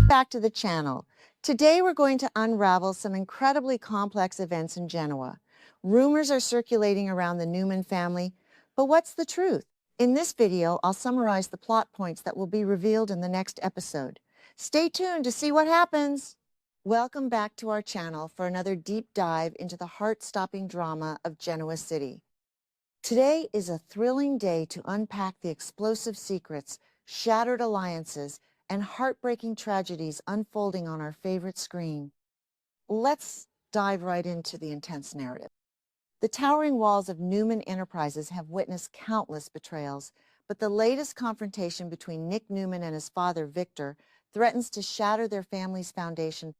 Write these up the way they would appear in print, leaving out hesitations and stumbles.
Back to the channel. Today we're going to unravel some incredibly complex events in Genoa. Rumors are circulating around the Newman family, but what's the truth? In this video, I'll summarize the plot points that will be revealed in the next episode. Stay tuned to see what happens. Welcome back to our channel for another deep dive into the heart-stopping drama of Genoa City. Today is a thrilling day to unpack the explosive secrets, shattered alliances, and heartbreaking tragedies unfolding on our favorite screen. Let's dive right into the intense narrative. The towering walls of Newman Enterprises have witnessed countless betrayals, but the latest confrontation between Nick Newman and his father, Victor, threatens to shatter their family's foundation.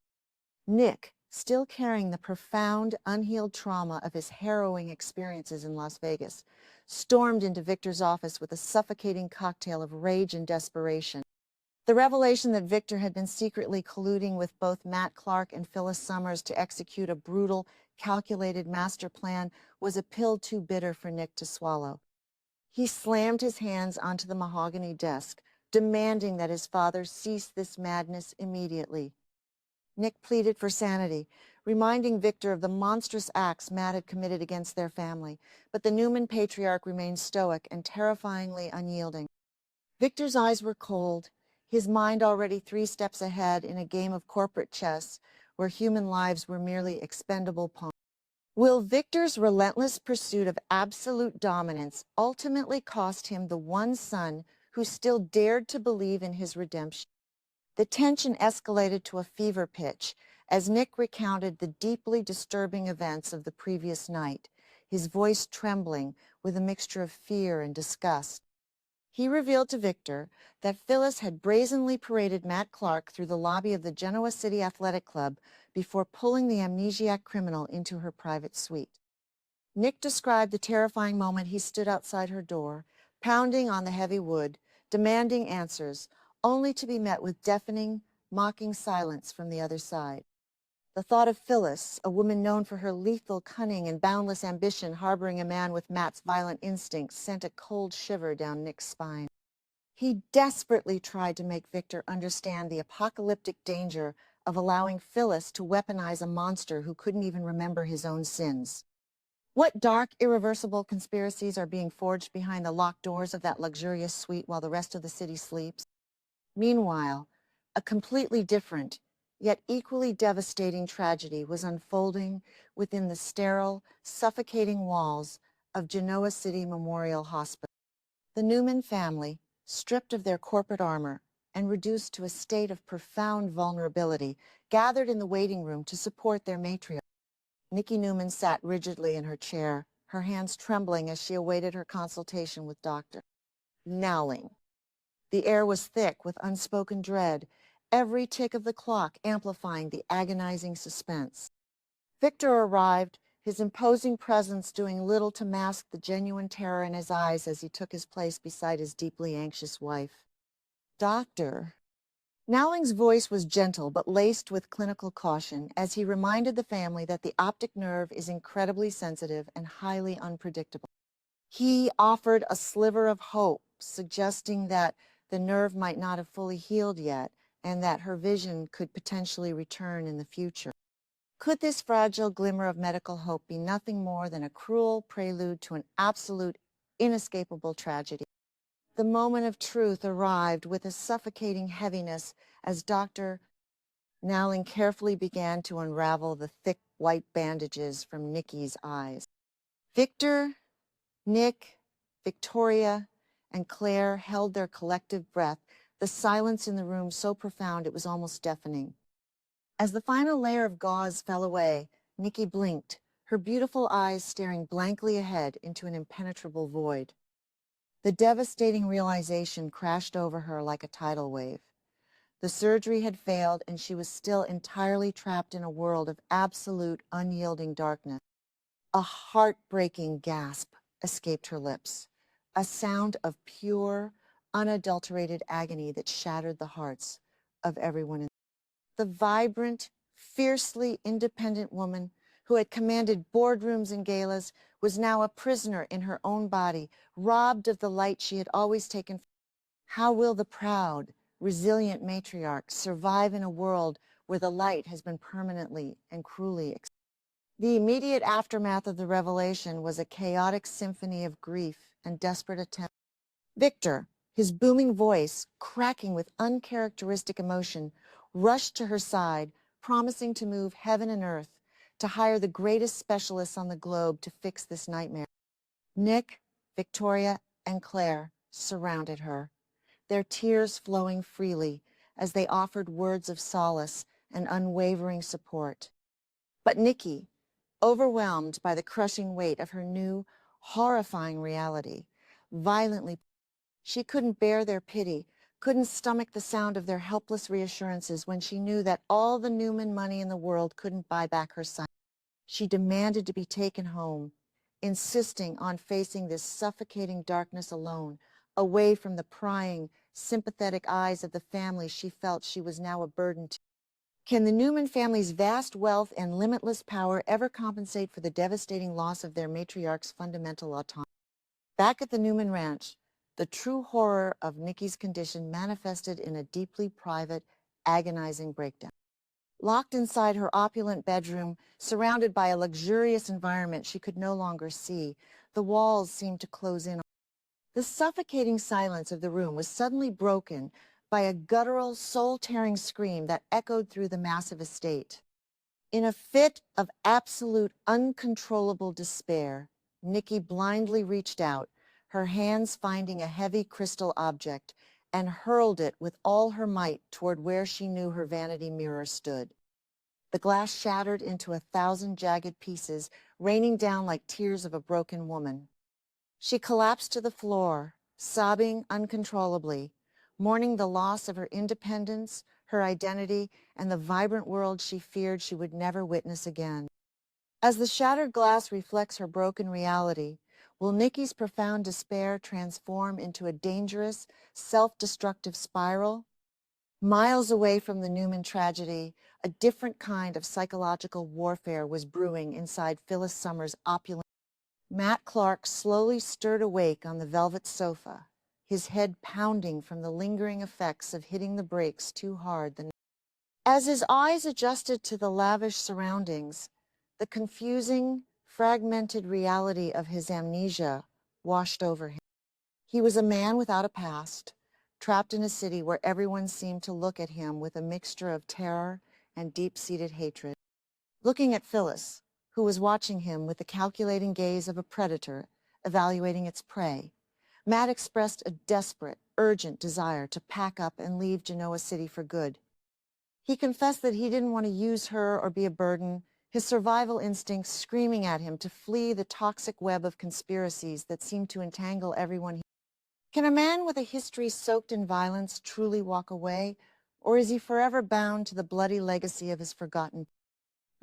Nick, still carrying the profound, unhealed trauma of his harrowing experiences in Las Vegas, stormed into Victor's office with a suffocating cocktail of rage and desperation. The revelation that Victor had been secretly colluding with both Matt Clark and Phyllis Summers to execute a brutal, calculated master plan was a pill too bitter for Nick to swallow. He slammed his hands onto the mahogany desk, demanding that his father cease this madness immediately. Nick pleaded for sanity, reminding Victor of the monstrous acts Matt had committed against their family, but the Newman patriarch remained stoic and terrifyingly unyielding. Victor's eyes were cold, his mind already 3 steps ahead in a game of corporate chess where human lives were merely expendable pawns. Will Victor's relentless pursuit of absolute dominance ultimately cost him the one son who still dared to believe in his redemption? The tension escalated to a fever pitch as Nick recounted the deeply disturbing events of the previous night, his voice trembling with a mixture of fear and disgust. He revealed to Victor that Phyllis had brazenly paraded Matt Clark through the lobby of the Genoa City Athletic Club before pulling the amnesiac criminal into her private suite. Nick described the terrifying moment he stood outside her door, pounding on the heavy wood, demanding answers, only to be met with deafening, mocking silence from the other side. The thought of Phyllis, a woman known for her lethal cunning and boundless ambition, harboring a man with Matt's violent instincts, sent a cold shiver down Nick's spine. He desperately tried to make Victor understand the apocalyptic danger of allowing Phyllis to weaponize a monster who couldn't even remember his own sins. What dark, irreversible conspiracies are being forged behind the locked doors of that luxurious suite while the rest of the city sleeps? Meanwhile, a completely different, yet equally devastating tragedy was unfolding within the sterile, suffocating walls of Genoa City Memorial Hospital. The Newman family, stripped of their corporate armor and reduced to a state of profound vulnerability, gathered in the waiting room to support their matriarch. Nikki Newman sat rigidly in her chair, her hands trembling as she awaited her consultation with Dr. Nowling. The air was thick with unspoken dread, every tick of the clock amplifying the agonizing suspense. Victor arrived, his imposing presence doing little to mask the genuine terror in his eyes as he took his place beside his deeply anxious wife. Doctor. Nowling's voice was gentle but laced with clinical caution as he reminded the family that the optic nerve is incredibly sensitive and highly unpredictable. He offered a sliver of hope, suggesting that the nerve might not have fully healed yet, and that her vision could potentially return in the future. Could this fragile glimmer of medical hope be nothing more than a cruel prelude to an absolute, inescapable tragedy? The moment of truth arrived with a suffocating heaviness as Dr. Nowling carefully began to unravel the thick white bandages from Nikki's eyes. Victor, Nick, Victoria, and Claire held their collective breath, the silence in the room so profound it was almost deafening. As the final layer of gauze fell away, Nikki blinked, her beautiful eyes staring blankly ahead into an impenetrable void. The devastating realization crashed over her like a tidal wave. The surgery had failed, and she was still entirely trapped in a world of absolute, unyielding darkness. A heartbreaking gasp escaped her lips, a sound of pure, unadulterated agony that shattered the hearts of everyone. The vibrant, fiercely independent woman who had commanded boardrooms and galas was now a prisoner in her own body, robbed of the light she had always taken. How will the proud, resilient matriarchs survive in a world where the light has been permanently and cruelly extinguished. The immediate aftermath of the revelation was a chaotic symphony of grief and desperate attempts. Victor, his booming voice cracking with uncharacteristic emotion, rushed to her side, promising to move heaven and earth, to hire the greatest specialists on the globe to fix this nightmare. Nick, Victoria, and Claire surrounded her, their tears flowing freely as they offered words of solace and unwavering support. But Nikki, overwhelmed by the crushing weight of her new, horrifying reality, violently, she couldn't bear their pity, couldn't stomach the sound of their helpless reassurances when she knew that all the Newman money in the world couldn't buy back her son. She demanded to be taken home, insisting on facing this suffocating darkness alone, away from the prying, sympathetic eyes of the family she felt she was now a burden to. Can the Newman family's vast wealth and limitless power ever compensate for the devastating loss of their matriarch's fundamental autonomy? Back at the Newman ranch, the true horror of Nikki's condition manifested in a deeply private, agonizing breakdown. Locked inside her opulent bedroom, surrounded by a luxurious environment she could no longer see, the walls seemed to close in. The suffocating silence of the room was suddenly broken by a guttural, soul-tearing scream that echoed through the massive estate. In a fit of absolute, uncontrollable despair, Nikki blindly reached out, her hands finding a heavy crystal object, and hurled it with all her might toward where she knew her vanity mirror stood. The glass shattered into 1,000 jagged pieces, raining down like tears of a broken woman. She collapsed to the floor, sobbing uncontrollably, mourning the loss of her independence, her identity, and the vibrant world she feared she would never witness again. As the shattered glass reflects her broken reality, will Nikki's profound despair transform into a dangerous, self-destructive spiral? Miles away from the Newman tragedy, a different kind of psychological warfare was brewing inside Phyllis Summers' opulent. Matt Clark slowly stirred awake on the velvet sofa, his head pounding from the lingering effects of hitting the brakes too hard the night. As his eyes adjusted to the lavish surroundings, the confusing, fragmented reality of his amnesia washed over him. He was a man without a past, trapped in a city where everyone seemed to look at him with a mixture of terror and deep-seated hatred. Looking at Phyllis, who was watching him with the calculating gaze of a predator evaluating its prey, Matt expressed a desperate, urgent desire to pack up and leave Genoa City for good. He confessed that he didn't want to use her or be a burden, his survival instincts screaming at him to flee the toxic web of conspiracies that seemed to entangle everyone. Can a man with a history soaked in violence truly walk away, or is he forever bound to the bloody legacy of his forgotten?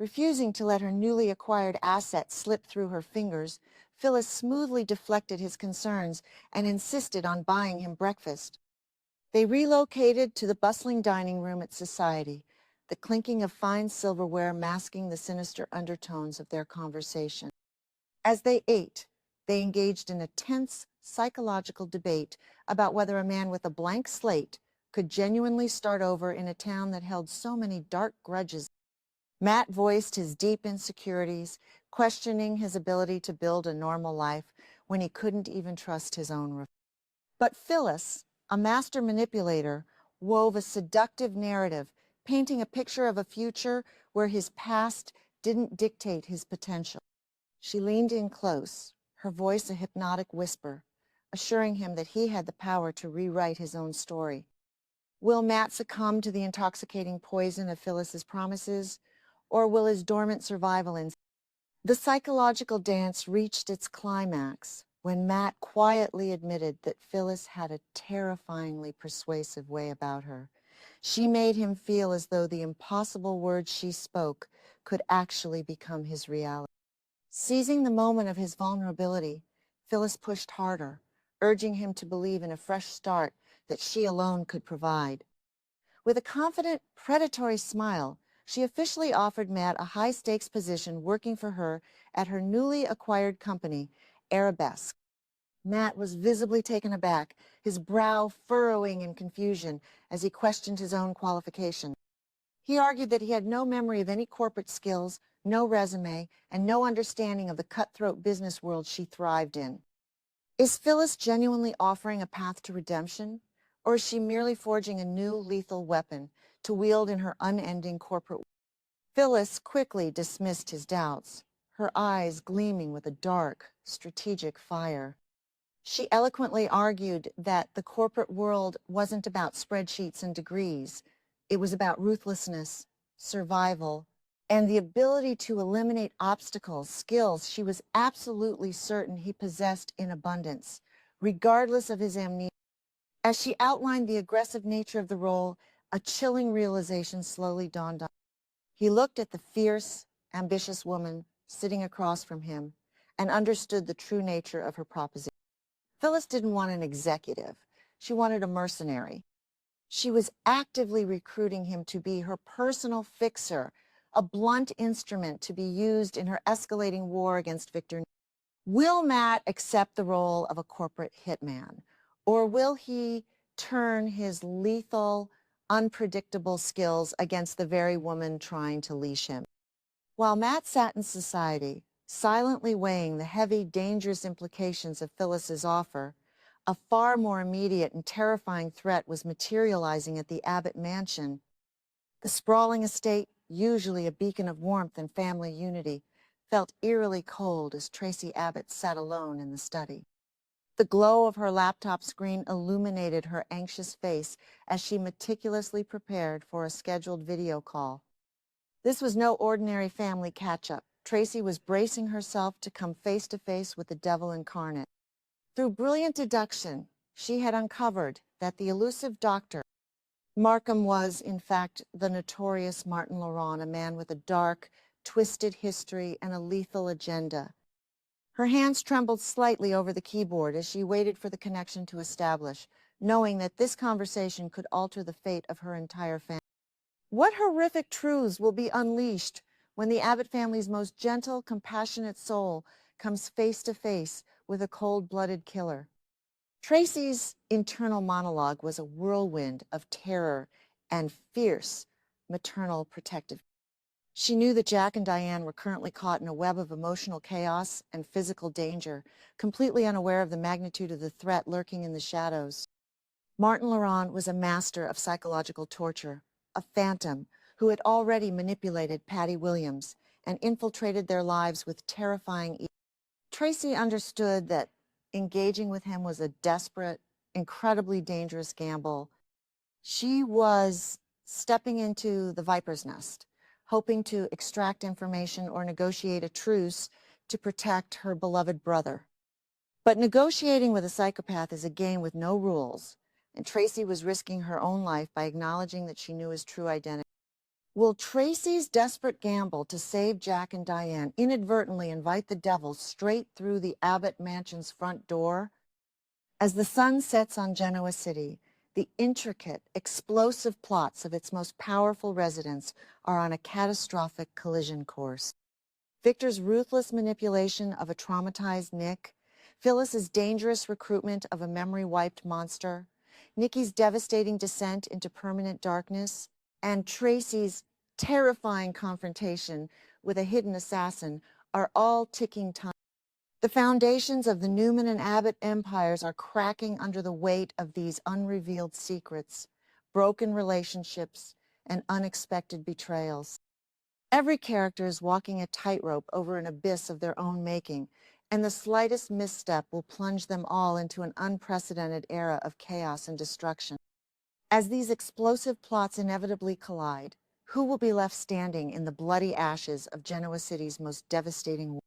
Refusing to let her newly acquired assets slip through her fingers, Phyllis smoothly deflected his concerns and insisted on buying him breakfast. They relocated to the bustling dining room at Society, the clinking of fine silverware masking the sinister undertones of their conversation. As they ate, they engaged in a tense psychological debate about whether a man with a blank slate could genuinely start over in a town that held so many dark grudges. Matt voiced his deep insecurities, questioning his ability to build a normal life when he couldn't even trust his own reflection. But Phyllis, a master manipulator, wove a seductive narrative, painting a picture of a future where his past didn't dictate his potential. She leaned in close, her voice a hypnotic whisper, assuring him that he had the power to rewrite his own story. Will Matt succumb to the intoxicating poison of Phyllis's promises, or will his dormant survival instinct? The psychological dance reached its climax when Matt quietly admitted that Phyllis had a terrifyingly persuasive way about her. She made him feel as though the impossible words she spoke could actually become his reality. Seizing the moment of his vulnerability, Phyllis pushed harder, urging him to believe in a fresh start that she alone could provide. With a confident, predatory smile, she officially offered Matt a high-stakes position working for her at her newly acquired company, Abbotts. Matt was visibly taken aback, his brow furrowing in confusion as he questioned his own qualification. He argued that he had no memory of any corporate skills, no resume, and no understanding of the cutthroat business world she thrived in. Is Phyllis genuinely offering a path to redemption, or is she merely forging a new lethal weapon to wield in her unending corporate world? Phyllis quickly dismissed his doubts, her eyes gleaming with a dark, strategic fire. She eloquently argued that the corporate world wasn't about spreadsheets and degrees. It was about ruthlessness, survival, and the ability to eliminate obstacles, skills she was absolutely certain he possessed in abundance, regardless of his amnesia. As she outlined the aggressive nature of the role, a chilling realization slowly dawned on him. He looked at the fierce, ambitious woman sitting across from him and understood the true nature of her proposition. Phyllis didn't want an executive. She wanted a mercenary. She was actively recruiting him to be her personal fixer, a blunt instrument to be used in her escalating war against Victor Newman. Will Matt accept the role of a corporate hitman, or will he turn his lethal, unpredictable skills against the very woman trying to leash him? While Matt sat in society, silently weighing the heavy, dangerous implications of Phyllis's offer, a far more immediate and terrifying threat was materializing at the Abbott mansion. The sprawling estate, usually a beacon of warmth and family unity, felt eerily cold as Tracy Abbott sat alone in the study. The glow of her laptop screen illuminated her anxious face as she meticulously prepared for a scheduled video call. This was no ordinary family catch-up. Tracy was bracing herself to come face to face with the devil incarnate. Through brilliant deduction, she had uncovered that the elusive Dr. Markham was, in fact, the notorious Martin Laurent, a man with a dark, twisted history and a lethal agenda. Her hands trembled slightly over the keyboard as she waited for the connection to establish, knowing that this conversation could alter the fate of her entire family. What horrific truths will be unleashed when the Abbott family's most gentle, compassionate soul comes face to face with a cold-blooded killer? Tracy's internal monologue was a whirlwind of terror and fierce maternal protective. She knew that Jack and Diane were currently caught in a web of emotional chaos and physical danger, completely unaware of the magnitude of the threat lurking in the shadows. Martin Laurent was a master of psychological torture, a phantom who had already manipulated Patty Williams and infiltrated their lives with terrifying evil. Tracy understood that engaging with him was a desperate, incredibly dangerous gamble. She was stepping into the viper's nest, hoping to extract information or negotiate a truce to protect her beloved brother. But negotiating with a psychopath is a game with no rules, and Tracy was risking her own life by acknowledging that she knew his true identity. Will Tracy's desperate gamble to save Jack and Diane inadvertently invite the devil straight through the Abbott mansion's front door? As the sun sets on Genoa City, the intricate, explosive plots of its most powerful residents are on a catastrophic collision course. Victor's ruthless manipulation of a traumatized Nick, Phyllis's dangerous recruitment of a memory-wiped monster, Nikki's devastating descent into permanent darkness, and Tracy's terrifying confrontation with a hidden assassin are all ticking time. The foundations of the Newman and Abbott empires are cracking under the weight of these unrevealed secrets, broken relationships, and unexpected betrayals. Every character is walking a tightrope over an abyss of their own making, and the slightest misstep will plunge them all into an unprecedented era of chaos and destruction. As these explosive plots inevitably collide, who will be left standing in the bloody ashes of Genoa City's most devastating war?